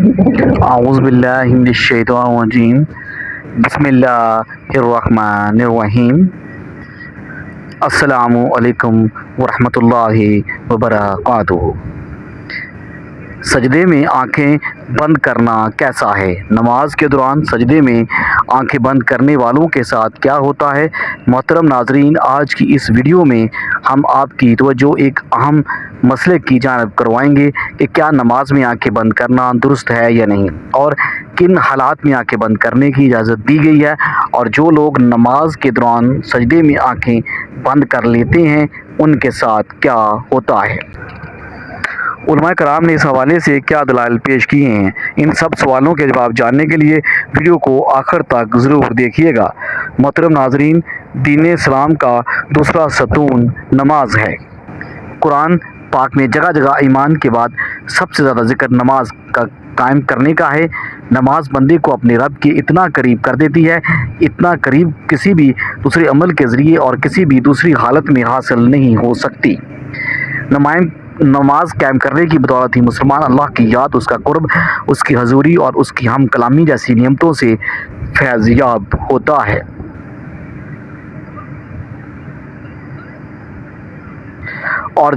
اعوذ باللہ من الشیطان الرجیم، بسم اللہ الرحمن الرحیم۔ السلام علیکم ورحمۃ اللہ وبرکاتہ۔ سجدے میں آنکھیں بند کرنا کیسا ہے؟ نماز کے دوران سجدے میں آنکھیں بند کرنے والوں کے ساتھ کیا ہوتا ہے؟ محترم ناظرین، آج کی اس ویڈیو میں ہم آپ کی توجہ ایک اہم مسئلے کی جانب کروائیں گے کہ کیا نماز میں آنکھیں بند کرنا درست ہے یا نہیں، اور کن حالات میں آنکھیں بند کرنے کی اجازت دی گئی ہے، اور جو لوگ نماز کے دوران سجدے میں آنکھیں بند کر لیتے ہیں ان کے ساتھ کیا ہوتا ہے۔ علماء کرام نے اس حوالے سے کیا دلائل پیش کیے ہیں، ان سب سوالوں کے جواب جاننے کے لیے ویڈیو کو آخر تک ضرور دیکھیے گا۔ محترم ناظرین، دین اسلام کا دوسرا ستون نماز ہے۔ قرآن پاک میں جگہ جگہ ایمان کے بعد سب سے زیادہ ذکر نماز کا قائم کرنے کا ہے۔ نماز بندے کو اپنے رب کے اتنا قریب کر دیتی ہے، اتنا قریب کسی بھی دوسرے عمل کے ذریعے اور کسی بھی دوسری حالت میں حاصل نہیں ہو سکتی۔ نماز قائم کرنے کی بدولت ہی مسلمان اللہ کی یاد، اس کا قرب، اس کی حضوری اور اس کی ہم کلامی جیسی نعمتوں سے فیض یاب ہوتا ہے۔ اور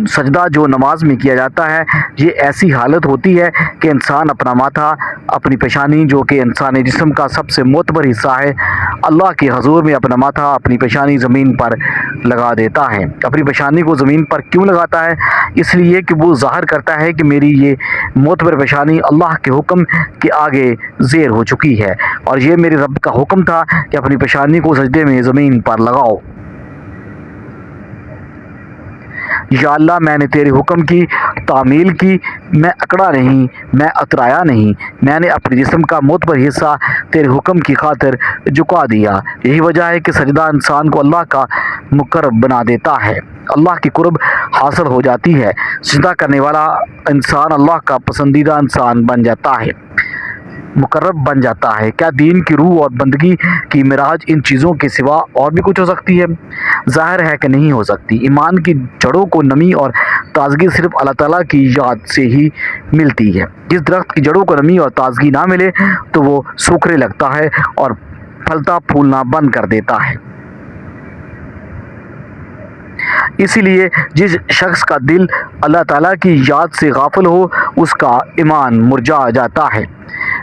سجدہ جو نماز میں کیا جاتا ہے، یہ ایسی حالت ہوتی ہے کہ انسان اپنا ماتھا، اپنی پیشانی جو کہ انسانی جسم کا سب سے معتبر حصہ ہے، اللہ کے حضور میں اپنا ماتھا، اپنی پیشانی زمین پر لگا دیتا ہے۔ اپنی پیشانی کو زمین پر کیوں لگاتا ہے؟ اس لیے کہ وہ ظاہر کرتا ہے کہ میری یہ معتبر پیشانی اللہ کے حکم کے آگے زیر ہو چکی ہے، اور یہ میرے رب کا حکم تھا کہ اپنی پیشانی کو سجدے میں زمین پر لگاؤ۔ یا اللہ، میں نے تیرے حکم کی تعمیل کی، میں اکڑا نہیں، میں اترایا نہیں، میں نے اپنے جسم کا معتبر حصہ تیرے حکم کی خاطر جھکا دیا۔ یہی وجہ ہے کہ سجدہ انسان کو اللہ کا مقرب بنا دیتا ہے، اللہ کی قرب حاصل ہو جاتی ہے۔ سجدہ کرنے والا انسان اللہ کا پسندیدہ انسان بن جاتا ہے، مقرب بن جاتا ہے۔ کیا دین کی روح اور بندگی کی معراج ان چیزوں کے سوا اور بھی کچھ ہو سکتی ہے؟ ظاہر ہے کہ نہیں ہو سکتی۔ ایمان کی جڑوں کو نمی اور تازگی صرف اللہ تعالیٰ کی یاد سے ہی ملتی ہے۔ جس درخت کی جڑوں کو نمی اور تازگی نہ ملے تو وہ سوکھنے لگتا ہے اور پھلتا پھولنا بند کر دیتا ہے۔ اسی لیے جس شخص کا دل اللہ تعالیٰ کی یاد سے غافل ہو، اس کا ایمان مرجھا جاتا ہے۔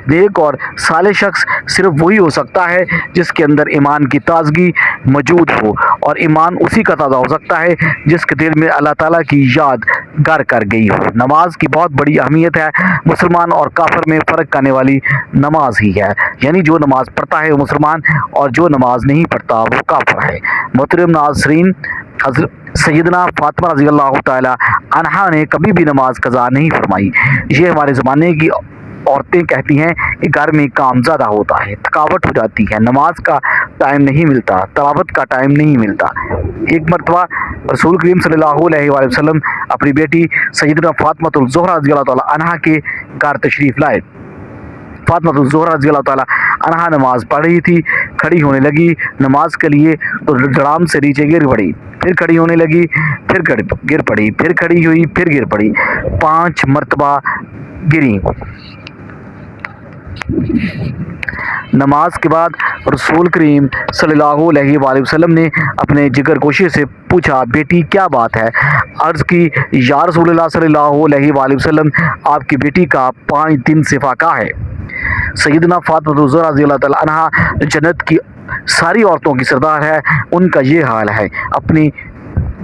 نیک اور صالح شخص صرف وہی ہو سکتا ہے جس کے اندر ایمان کی تازگی موجود ہو، اور ایمان اسی کا تازہ ہو سکتا ہے جس کے دل میں اللہ تعالیٰ کی یاد گھر کر گئی ہو۔ نماز کی بہت بڑی اہمیت ہے۔ مسلمان اور کافر میں فرق کرنے والی نماز ہی ہے، یعنی جو نماز پڑھتا ہے وہ مسلمان، اور جو نماز نہیں پڑھتا وہ کافر ہے۔ محترم ناظرین، حضرت سیدنا فاطمہ رضی اللہ تعالی عنہا نے کبھی بھی نماز قضا نہیں فرمائی۔ یہ ہمارے زمانے کی عورتیں کہتی ہیں کہ گھر میں کام زیادہ ہوتا ہے، تھکاوٹ ہو جاتی ہے، نماز کا ٹائم نہیں ملتا، تلاوت کا ٹائم نہیں ملتا۔ ایک مرتبہ رسول کریم صلی اللہ علیہ وآلہ وسلم اپنی بیٹی سیدنا فاطمہ الزہرا رضی اللہ تعالی عنہا کے گھر تشریف لائے۔ فاطمہ الزہرا رضی اللہ تعالی عنہا نماز پڑھ رہی تھی، کھڑی ہونے لگی نماز کے لیے تو ڈڑام سے نیچے گر پڑی، پھر کھڑی ہونے لگی، پھر گر پڑی، پھر کھڑی ہوئی، پھر گر پڑی، 5 مرتبہ گری۔ نماز کے بعد رسول کریم صلی اللہ علیہ وآلہ وسلم نے اپنے جگر گوشے سے پوچھا، بیٹی کیا بات ہے؟ عرض کی، یا رسول اللہ صلی اللہ علیہ وآلہ وسلم، آپ کی بیٹی کا 5 دن سے فاقہ ہے۔ سیدنا فاطمہ الزہرا رضی اللہ تعالی عنہا جنت کی ساری عورتوں کی سردار ہے، ان کا یہ حال ہے۔ اپنی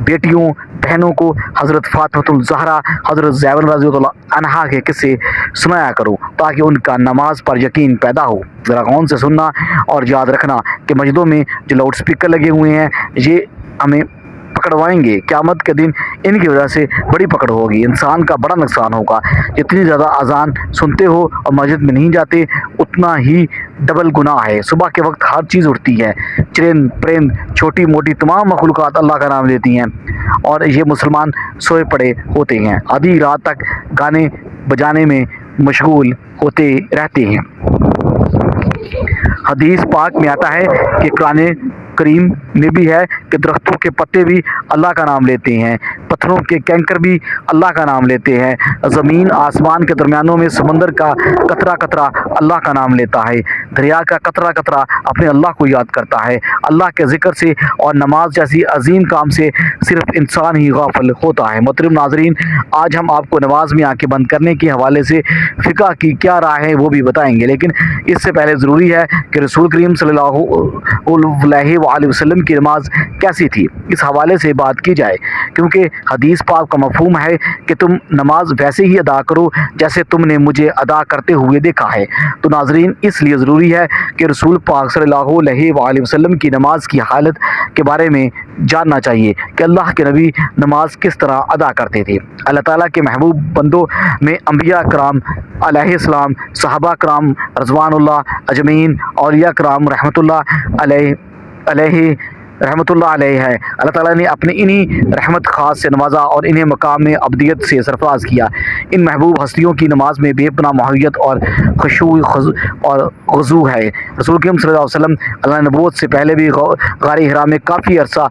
بیٹیوں بہنوں کو حضرت فاطمہ الزہرا، حضرت زینب رضی اللہ عنہا کے قصے سنایا کرو تاکہ ان کا نماز پر یقین پیدا ہو۔ ذرا غور سے سننا اور یاد رکھنا کہ مسجدوں میں جو لاؤڈ سپیکر لگے ہوئے ہیں یہ ہمیں پکڑوائیں گے۔ قیامت کے دن ان کی وجہ سے بڑی پکڑ ہوگی، انسان کا بڑا نقصان ہوگا۔ جتنی زیادہ اذان سنتے ہو اور مسجد میں نہیں جاتے اتنا ہی ڈبل گناہ ہے۔ صبح کے وقت ہر چیز اٹھتی ہے، چرند پرند چھوٹی موٹی تمام مخلوقات اللہ کا نام لیتی ہیں، اور یہ مسلمان سوئے پڑے ہوتے ہیں، آدھی رات تک گانے بجانے میں مشغول ہوتے رہتے ہیں۔ حدیث پاک میں آتا ہے کہ کریم میں بھی ہے کہ درختوں کے پتے بھی اللہ کا نام لیتے ہیں، پتھروں کے کینکر بھی اللہ کا نام لیتے ہیں، زمین آسمان کے درمیانوں میں سمندر کا قطرہ قطرہ اللہ کا نام لیتا ہے، دریا کا قطرہ قطرہ اپنے اللہ کو یاد کرتا ہے۔ اللہ کے ذکر سے اور نماز جیسی عظیم کام سے صرف انسان ہی غافل ہوتا ہے۔ محترم ناظرین، آج ہم آپ کو نماز میں آنکھیں بند کرنے کے حوالے سے فقہ کی کیا رائے ہے وہ بھی بتائیں گے، لیکن اس سے پہلے ضروری ہے کہ رسول کریم صلی اللہ علیہ وآلہ وسلم کی نماز کیسی تھی، اس حوالے سے بات کی جائے، کیونکہ حدیث پاک کا مفہوم ہے کہ تم نماز ویسے ہی ادا کرو جیسے تم نے مجھے ادا کرتے ہوئے دیکھا ہے۔ تو ناظرین، اس لیے ضروری ہے کہ رسول پاک صلی اللہ علیہ وآلہ وسلم کی نماز کی حالت کے بارے میں جاننا چاہیے کہ اللہ کے نبی نماز کس طرح ادا کرتے تھے۔ اللہ تعالیٰ کے محبوب بندوں میں انبیاء کرام علیہ السلام، صحابہ کرام رضوان اللہ اجمعین، اولیاء کرام رحمۃ اللہ علیہ ہے۔ اللہ تعالیٰ نے اپنی انہی رحمت خاص سے نوازا اور انہیں مقام میں ابدیت سے سرفراز کیا۔ ان محبوب ہستیوں کی نماز میں بے پناہ محبت اور خشوع اور خضوع ہے۔ رسول کریم صلی اللہ علیہ وسلم اللہ نبوت سے پہلے بھی غار حرا میں کافی عرصہ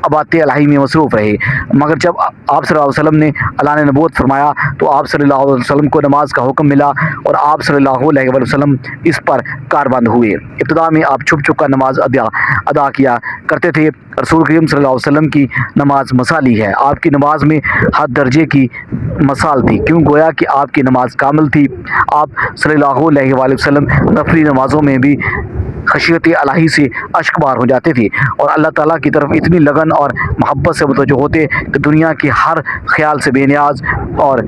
عبادت الہی میں مصروف رہے، مگر جب آپ صلی اللہ علیہ وسلم نے اللہ نے نبوت فرمایا تو آپ صلی اللہ علیہ وسلم کو نماز کا حکم ملا اور آپ صلی اللہ علیہ وسلم اس پر کاربند ہوئے۔ ابتدا میں آپ چھپ چھپ کر نماز ادا کیا کرتے تھے۔ رسول کریم صلی اللہ علیہ وسلم کی نماز مثالی ہے، آپ کی نماز میں ہر درجے کی مثال تھی، کیوں گویا کہ آپ کی نماز کامل تھی۔ آپ صلی اللہ علیہ وآلہ وسلم نفلی نمازوں میں بھی خشیت الہی سے اشکبار ہو جاتے تھے اور اللہ تعالیٰ کی طرف اتنی لگن اور محبت سے متوجہ ہوتے کہ دنیا کے ہر خیال سے بے نیاز اور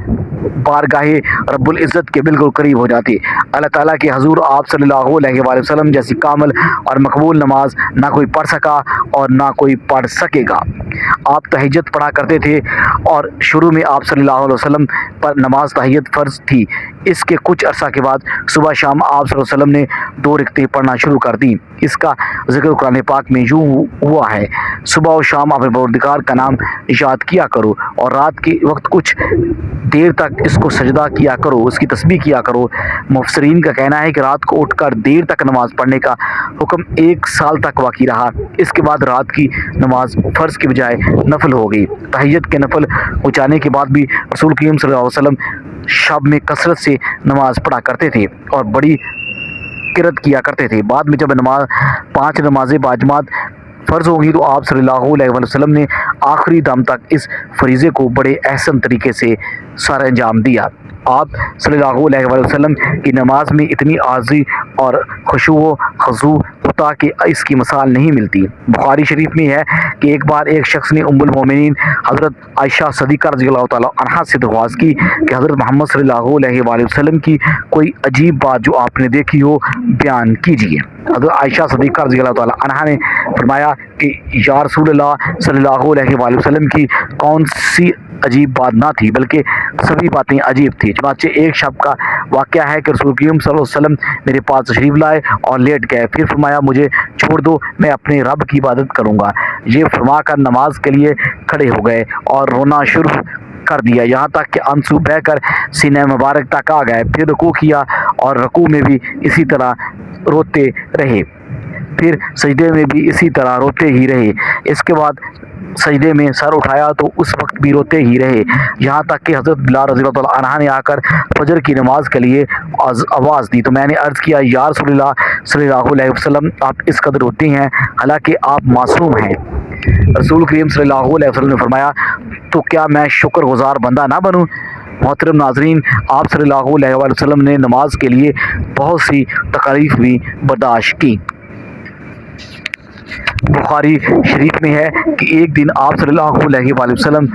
بارگاہ رب العزت کے بالکل قریب ہو جاتی۔ اللہ تعالیٰ کے حضور آپ صلی اللہ علیہ وآلہ وسلم جیسی کامل اور مقبول نماز نہ کوئی پڑھ سکا اور نہ کوئی پڑھ سکے گا۔ آپ تہجد پڑھا کرتے تھے اور شروع میں آپ صلی اللہ علیہ وسلم پر نماز تہجد فرض تھی۔ اس کے کچھ عرصہ کے بعد صبح شام آپ صلی اللہ علیہ وسلم نے 2 رکعتیں پڑھنا شروع کر دیں۔ اس کا ذکر قرآن پاک میں یوں ہوا ہے: صبح و شام اپنے پروردگار کا نام یاد کیا کرو اور رات کے وقت کچھ دیر تک اس کو سجدہ کیا کرو، اس کی تسبیح کیا کرو۔ مفسرین کا کہنا ہے کہ رات کو اٹھ کر دیر تک نماز پڑھنے کا حکم 1 سال تک باقی رہا۔ اس کے بعد رات کی نماز فرض کی بجائے نفل ہو گئی۔ تہجد کے نفل ہو جانے کے بعد بھی رسول کریم صلی اللہ علیہ وسلم شب میں کثرت سے نماز پڑھا کرتے تھے اور بڑی قرت کیا کرتے تھے۔ بعد میں جب 5 نمازیں باجماعت فرض ہوگی تو آپ صلی اللہ علیہ وسلم نے آخری دم تک اس فریضے کو بڑے احسن طریقے سے سر انجام دیا۔ آپ صلی اللہ علیہ وسلم کی نماز میں اتنی عاجزی اور خشوع و خضوع ہوتا کہ اس کی مثال نہیں ملتی۔ بخاری شریف میں ہے کہ ایک بار ایک شخص نے ام المومنین حضرت عائشہ صدیقہ رضی اللہ تعالیٰ عنہا سے درخواست کی کہ حضرت محمد صلی اللہ علیہ وآلہ وسلم کی کوئی عجیب بات جو آپ نے دیکھی ہو بیان کیجیے۔ حضرت عائشہ صدیقہ رضی اللہ تعالیٰ عنہا نے فرمایا کہ یا رسول اللہ صلی اللہ علیہ وآلہ وسلم کی کون سی عجیب بات نہ تھی، بلکہ سبھی باتیں عجیب تھی۔ چنانچہ ایک شب کا واقعہ ہے کہ رسول کریم صلی اللہ علیہ وسلم میرے پاس تشریف لائے اور لیٹ گئے، پھر فرمایا مجھے چھوڑ دو، میں اپنے رب کی عبادت کروں گا۔ یہ فرما کر نماز کے لیے کھڑے ہو گئے اور رونا شروع کر دیا، یہاں تک کہ آنسو بہہ کر سینہ مبارک تک آ گئے۔ پھر رکوع کیا اور رکوع میں بھی اسی طرح روتے رہے، پھر سجدے میں بھی اسی طرح روتے ہی رہے۔ اس کے بعد سجدے میں سر اٹھایا تو اس وقت بھی روتے ہی رہے، یہاں تک کہ حضرت بلال رضی اللہ تعالیٰ عنہ نے آ کر فجر کی نماز کے لیے آواز دی تو میں نے عرض کیا یا رسول اللہ صلی اللہ علیہ وسلم آپ اس قدر روتے ہیں حالانکہ آپ معصوم ہیں۔ رسول کریم صلی اللہ علیہ وسلم نے فرمایا تو کیا میں شکر گزار بندہ نہ بنوں؟ محترم ناظرین، آپ صلی اللہ علیہ وسلم نے نماز کے لیے بہت سی تکالیف بھی برداشت کی۔ بخاری شریف میں ہے کہ ایک دن آپ صلی اللہ علیہ وآلہ وسلم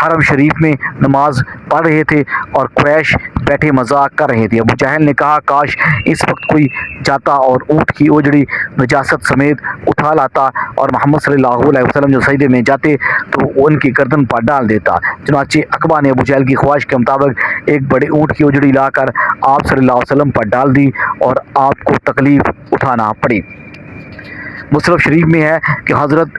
حرم شریف میں نماز پڑھ رہے تھے اور قریش بیٹھے مذاق کر رہے تھے۔ ابو جہل نے کہا کاش اس وقت کوئی جاتا اور اونٹ کی اوجڑی نجاست سمیت اٹھا لاتا اور محمد صلی اللہ علیہ وسلم جو سجدے میں جاتے تو ان کی گردن پر ڈال دیتا۔ چنانچہ عقبہ نے ابو جہل کی خواہش کے مطابق ایک بڑے اونٹ کی اوجڑی لا کر آپ صلی اللہ علیہ وسلم پر ڈال دی اور آپ کو تکلیف اٹھانا پڑی۔ مسلم شریف میں ہے کہ حضرت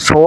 100